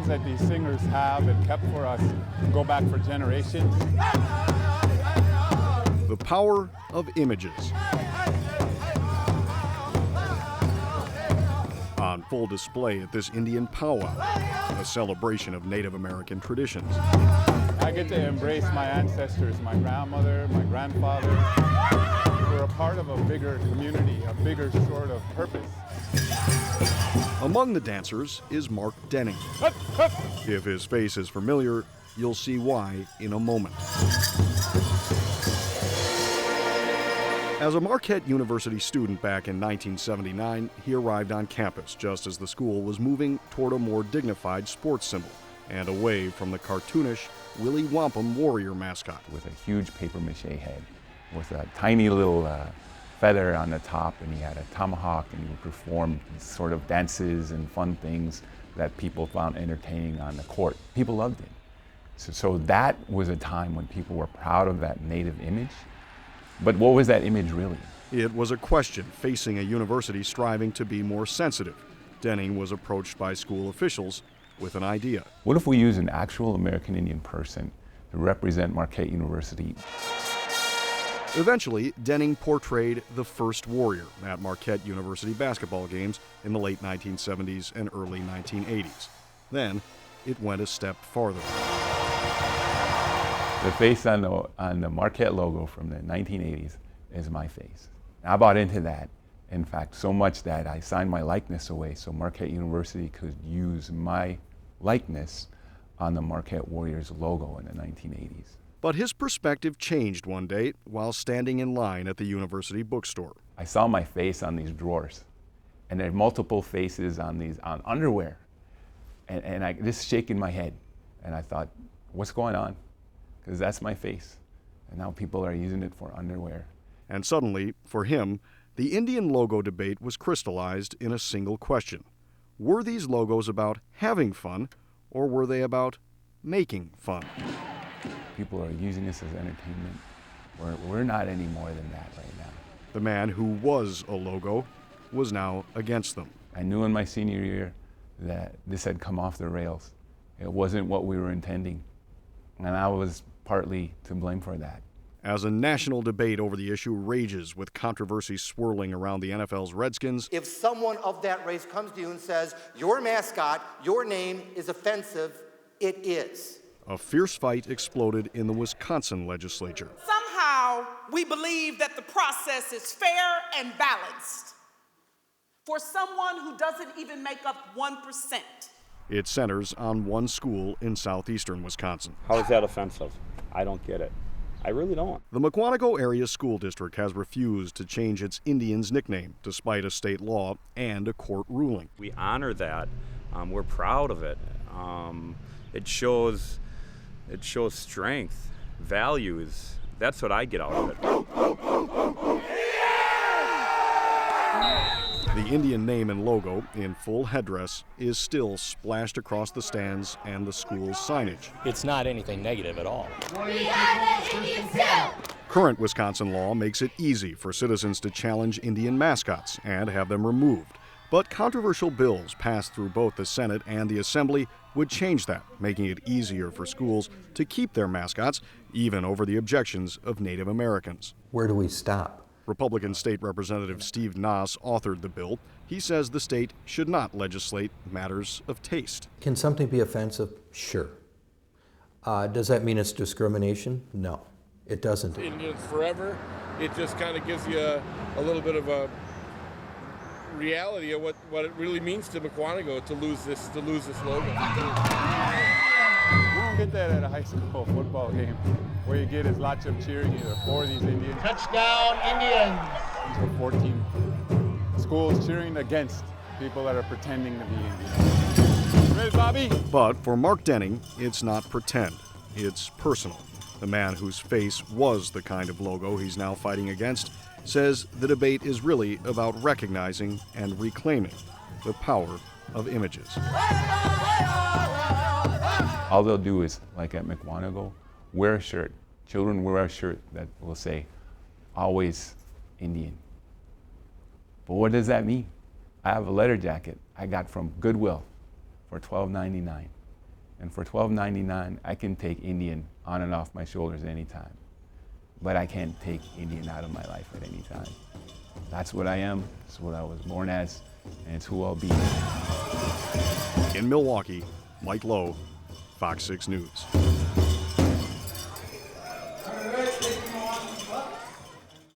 that these singers have and kept for us go back for generations. The power of images. On full display at this Indian powwow, a celebration of Native American traditions. I get to embrace my ancestors, my grandmother, my grandfather. We're a part of a bigger community, a bigger sort of purpose. Among the dancers is Mark Denning. If his face is familiar, you'll see why in a moment. As a Marquette University student back in 1979, he arrived on campus just as the school was moving toward a more dignified sports symbol and away from the cartoonish Willie Wampum Warrior mascot. With a huge papier-mâché head, with a tiny little feather on the top, and he had a tomahawk, and he would perform sort of dances and fun things that people found entertaining on the court. People loved it. So that was a time when people were proud of that native image. But what was that image really? It was a question facing a university striving to be more sensitive. Denning was approached by school officials with an idea. What if we use an actual American Indian person to represent Marquette University? Eventually, Denning portrayed the first warrior at Marquette University basketball games in the late 1970s and early 1980s. Then, it went a step farther. The face on the Marquette logo from the 1980s is my face. I bought into that, in fact, so much that I signed my likeness away so Marquette University could use my likeness on the Marquette Warriors logo in the 1980s. But his perspective changed one day while standing in line at the university bookstore. I saw my face on these drawers, and there are multiple faces on underwear, and I just shaking my head, and I thought, what's going on? Because that's my face, and now people are using it for underwear. And suddenly, for him, the Indian logo debate was crystallized in a single question. Were these logos about having fun, or were they about making fun? People are using this as entertainment. We're not any more than that right now. The man who was a logo was now against them. I knew in my senior year that this had come off the rails. It wasn't what we were intending, and I was partly to blame for that. As a national debate over the issue rages with controversy swirling around the NFL's Redskins, if someone of that race comes to you and says, your mascot, your name is offensive, it is. a fierce fight exploded in the Wisconsin legislature. Somehow, we believe that the process is fair and balanced for someone who doesn't even make up 1%. It centers on one school in southeastern Wisconsin. How is that offensive? I don't get it. I really don't. The Mukwonago Area School District has refused to change its Indians nickname, despite a state law and a court ruling. We honor that. We're proud of it. It shows strength, values. That's what I get out of it. The Indian name and logo, in full headdress, is still splashed across the stands and the school's signage. It's not anything negative at all. We are the Indian still! Current Wisconsin law makes it easy for citizens to challenge Indian mascots and have them removed. But controversial bills passed through both the Senate and the Assembly would change that, making it easier for schools to keep their mascots, even over the objections of Native Americans. Where do we stop? Republican State Representative Steve Naas authored the bill. He says the state should not legislate matters of taste. Can something be offensive? Sure. Does that mean it's discrimination? No, it doesn't. Indians forever. It just kind of gives you a little bit of a reality of what it really means to Mukwonago to lose this logo. You don't get that at a high school football game. Where you get is lots of cheering either for these Indians. Touchdown, Indians! These are 14 schools cheering against people that are pretending to be Indians. Ready, Bobby? But for Mark Denning, it's not pretend. It's personal. The man whose face was the kind of logo he's now fighting against says the debate is really about recognizing and reclaiming the power of images. All they'll do is, like at Mukwonago, wear a shirt. Children wear a shirt that will say, always Indian. But what does that mean? I have a letter jacket I got from Goodwill for $12.99. And for $12.99, I can take Indian on and off my shoulders anytime. But I can't take Indian out of my life at any time. That's what I am, it's what I was born as, and it's who I'll be. In Milwaukee, Mike Lowe, Fox 6 News.